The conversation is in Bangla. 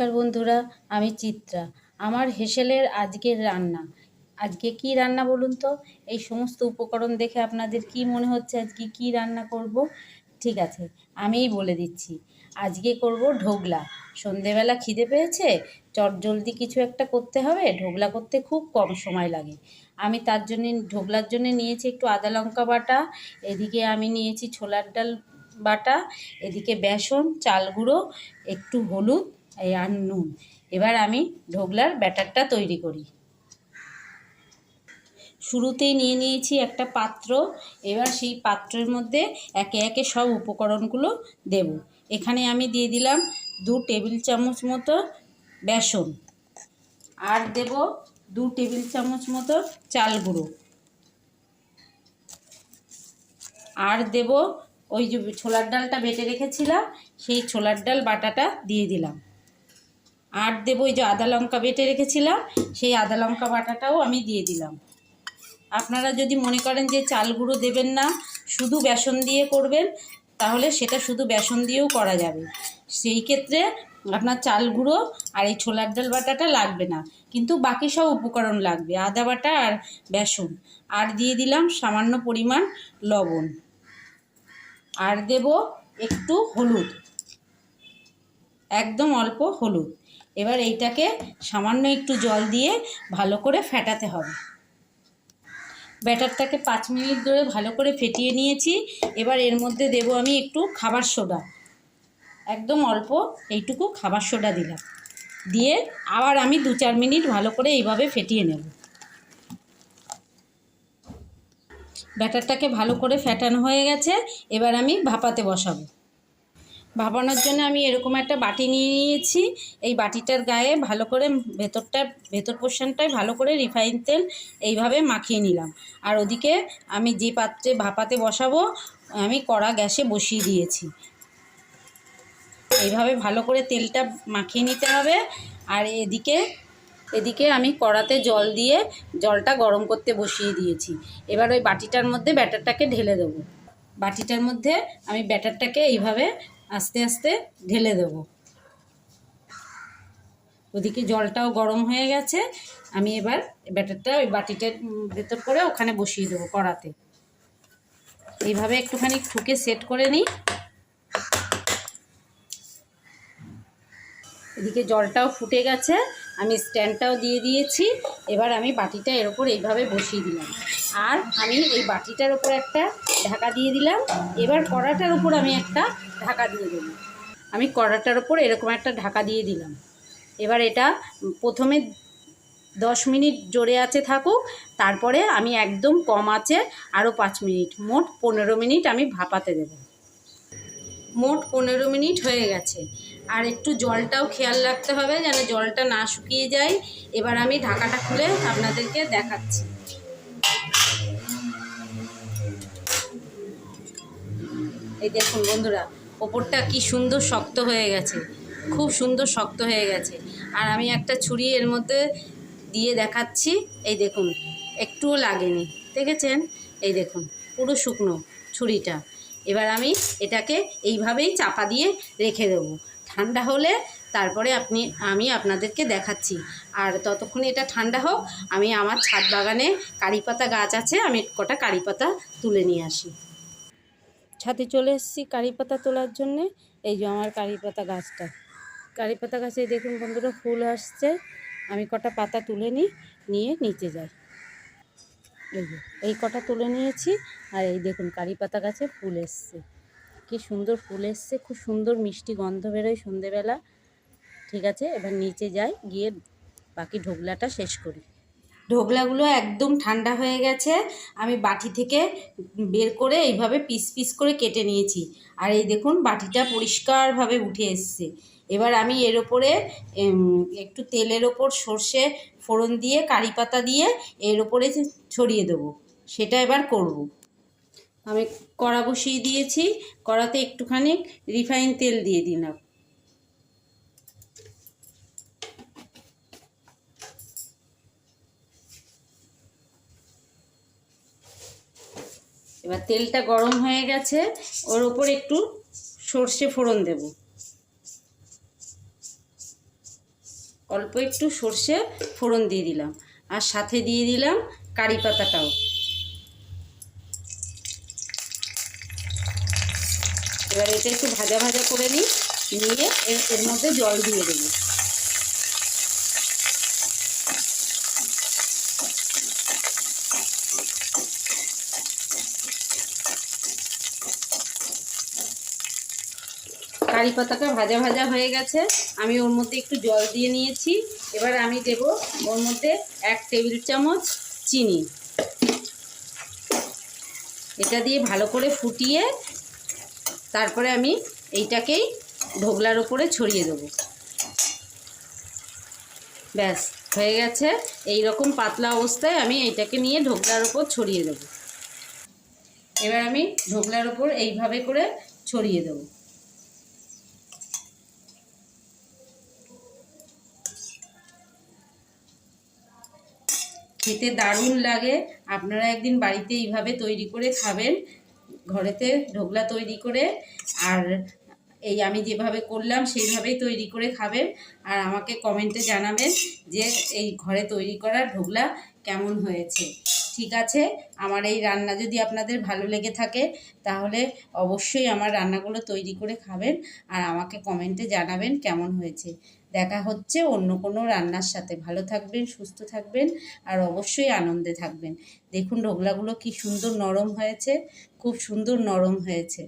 নমস্কার বন্ধুরা, আমি চিত্রা। আমার হেসেলের আজকের রান্না। আজকে কি রান্না বলুন তো? এই সমস্ত উপকরণ দেখে আপনাদের কি মনে হচ্ছে আজকে কি রান্না করব? ঠিক আছে, আমিই বলে দিচ্ছি। আজকে করব ঢোকলা। সন্ধেবেলা খিদে পেয়েছে, চটজলদি কিছু একটা করতে হবে। ঢোকলা করতে খুব কম সময় লাগে। আমি তার জন্যে ঢোকলার জন্য নিয়েছি একটু আদা লঙ্কা বাটা, এদিকে আমি নিয়েছি ছোলার ডাল বাটা, এদিকে বেসন, চাল গুঁড়ো, একটু হলুদ আর নুন। এবার আমি ঢোকলার ব্যাটারটা তৈরি করি। শুরুতেই নিয়ে নিয়েছি একটা পাত্র। এবার সেই পাত্রের মধ্যে একে একে সব উপকরণগুলো দেব। এখানে আমি দিয়ে দিলাম 2 টেবিল চামচ মতো বেসন, আর দেব 2 টেবিল চামচ মতো চাল গুঁড়ো, আর দেব ওই যে ছোলার ডালটা বেটে রেখেছিলাম সেই ছোলার ডাল বাটাটা দিয়ে দিলাম, আর দেব ওই যে আদা লঙ্কা বেটে রেখেছিলাম সেই আদা লঙ্কা বাটাটাও আমি দিয়ে দিলাম। আপনারা যদি মনে করেন যে চাল গুঁড়ো দেবেন না, শুধু বেসন দিয়ে করবেন, তাহলে সেটা শুধু বেসন দিয়েও করা যাবে। সেই ক্ষেত্রে আপনার চাল গুঁড়ো আর এই ছোলার ডাল বাটাটা লাগবে না, কিন্তু বাকি সব উপকরণ লাগবে, আদা বাটা আর বেসন। আর দিয়ে দিলাম সামান্য পরিমাণ লবণ, আর দেব একটু হলুদ, একদম অল্প হলুদ। এবার এইটাকে সামান্য একটু জল দিয়ে ভালো করে ফেটাতে হবে। ব্যাটারটাকে 5 মিনিট ধরে ভালো করে ফেটিয়ে নিয়েছি। এবার এর মধ্যে দেব আমি একটু খাবার সোডা, একদম অল্প এইটুকু খাবার সোডা দিলাম, দিয়ে আবার আমি 2-4 মিনিট ভালো করে এইভাবে ফেটিয়ে নেব। ব্যাটারটাকে ভালো করে ফেটানো হয়ে গেছে। এবার আমি ভাপাতে বসাবো। ভাপানোর জন্য আমি এরকম একটা বাটি নিয়ে নিয়েছি। এই বাটিটার গায়ে ভালো করে ভেতর পোর্শনটায় ভালো করে রিফাইন তেল এইভাবে মাখিয়ে নিলাম। আর ওদিকে আমি যে পাত্রে ভাপাতে বসাবো আমি কড়া গ্যাসে বসিয়ে দিয়েছি। এইভাবে ভালো করে তেলটা মাখিয়ে নিতে হবে। আর এদিকে আমি কড়াতে জল দিয়ে জলটা গরম করতে বসিয়ে দিয়েছি। এবার ওই বাটিটার মধ্যে ব্যাটারটাকে ঢেলে দেবো। বাটিটার মধ্যে আমি ব্যাটারটাকে এইভাবে আস্তে আস্তে ঢেলে দেবো। ওদিকে জলটাও গরম হয়ে গেছে। আমি এবার ব্যাটারটা ওই বাটিটার ভেতর করে ওখানে বসিয়ে দেবো কড়াতে। এইভাবে একটুখানি ঠুকে সেট করে নিই। এদিকে জলটাও ফুটে গেছে, আমি স্ট্যান্ডটাও দিয়ে দিয়েছি। এবার আমি বাটিটা এর ওপর এইভাবে বসিয়ে দিলাম, আর আমি এই বাটিটার ওপর একটা ঢাকা দিয়ে দিলাম। এবার কড়াটার উপর আমি একটা ঢাকা দিয়ে দেবো। আমি কড়াটার ওপর এরকম একটা ঢাকা দিয়ে দিলাম। এবার এটা প্রথমে 10 মিনিট জোরে আঁচে থাকুক, তারপরে আমি একদম কম আঁচে আরও 5 মিনিট, মোট 15 মিনিট আমি ভাপাতে দেব। মোট 15 মিনিট হয়ে গেছে। আর একটু জলটাও খেয়াল রাখতে হবে যেন জলটা না শুকিয়ে যায়। এবার আমি ঢাকাটা খুলে আপনাদেরকে দেখাচ্ছি। এই দেখুন বন্ধুরা, ওপরটা কি সুন্দর শক্ত হয়ে গেছে, খুব সুন্দর শক্ত হয়ে গেছে। আর আমি একটা ছুরি এর মধ্যে দিয়ে দেখাচ্ছি। এই দেখুন, একটুও লাগেনি, দেখেছেন? এই দেখুন পুরো শুকনো ছুরিটা। এবার আমি এটাকে এইভাবেই চাপা দিয়ে রেখে দেবো। ঠান্ডা হলে তারপরে আমি আপনাদেরকে দেখাচ্ছি। আর ততক্ষণে এটা ঠান্ডা হোক, আমি আমার ছাদ বাগানে কারি পাতা গাছ আছে, আমি কটা কারি পাতা তুলে নিয়ে আসি। ছাদে চলে এসেছি কারি পাতা তোলার জন্যে। এই যে আমার কারি পাতা গাছটা, কারি পাতা গাছে দেখুন বন্ধুরা ফুল আসছে। আমি কটা পাতা তুলে নিয়ে নিচে যাই। এই যে এই কটা তুলে নিয়েছি। আর এই দেখুন কারি পাতা গাছে ফুল এসছে, কি সুন্দর ফুল এসছে, খুব সুন্দর মিষ্টি গন্ধ বেরোয় সন্ধেবেলা। ঠিক আছে, এবার নিচে যাই, গিয়ে বাকি ঢোকলাটা শেষ করি। ঢোকলাগুলো একদম ঠান্ডা হয়ে গেছে। আমি বাটি থেকে বের করে এইভাবে পিস পিস করে কেটে নিয়েছি। আর এই দেখুন বাটিটা পরিষ্কারভাবে উঠে এসছে। এবার আমি এর ওপরে একটু তেলের ওপর সর্ষে ফোড়ন দিয়ে কারি পাতা দিয়ে এর ওপরে ছড়িয়ে দেবো। সেটা এবার করব। আমি কড়া বসিয়ে দিয়েছি, কড়াতে একটুখানি রিফাইন তেল দিয়ে দিলাম। এবার তেলটা গরম হয়ে গেছে, ওর ওপর একটু সর্ষে ফোড়ন দেব। অল্প একটু সর্ষে ফোড়ন দিয়ে দিলাম, আর সাথে দিয়ে দিলাম কারি পাতাটাও। এবার এটা একটু ভাজা ভাজা করে নিই, নিয়ে এর মধ্যে জল দিয়ে দেবো। কারি পাতাটা ভাজা ভাজা হয়ে গেছে, আমি ওর মধ্যে একটু জল দিয়ে নিয়েছি। এবার আমি দেব ওর মধ্যে 1 টেবিল চামচ চিনি। এটা দিয়ে ভালো করে ফুটিয়ে তারপরে আমি এইটাকেই ঢোকলার ওপরে ছড়িয়ে দেবো। ব্যাস হয়ে গেছে। এই রকম পাতলা অবস্থায় আমি এইটাকে নিয়ে ঢোকলার ওপর ছড়িয়ে দেবো। এবার আমি ঢোকলার ওপর এইভাবে করে ছড়িয়ে দেবো। খেতে দারুণ লাগে, আপনারা একদিন বাড়িতে এইভাবে তৈরি করে খাবেন, ঘরেতে ঢোকলা তৈরি করে। আর এই আমি যেভাবে করলাম সেইভাবেই তৈরি করে খাবেন, আর আমাকে কমেন্টে জানাবেন যে এই ঘরে তৈরি করা ঢোকলা কেমন হয়েছে। ঠিক আছে, আমার এই রান্না যদি আপনাদের ভালো লেগে থাকে তাহলে অবশ্যই আমার রান্নাগুলো তৈরি করে খাবেন, আর আমাকে কমেন্টে জানাবেন কেমন হয়েছে। দেখা হচ্ছে অন্য কোনো রান্নার সাথে। ভালো থাকবেন, সুস্থ থাকবেন, আর অবশ্যই আনন্দে থাকবেন। দেখুন ঢোকলাগুলো কি সুন্দর নরম হয়েছে, খুব সুন্দর নরম হয়েছে।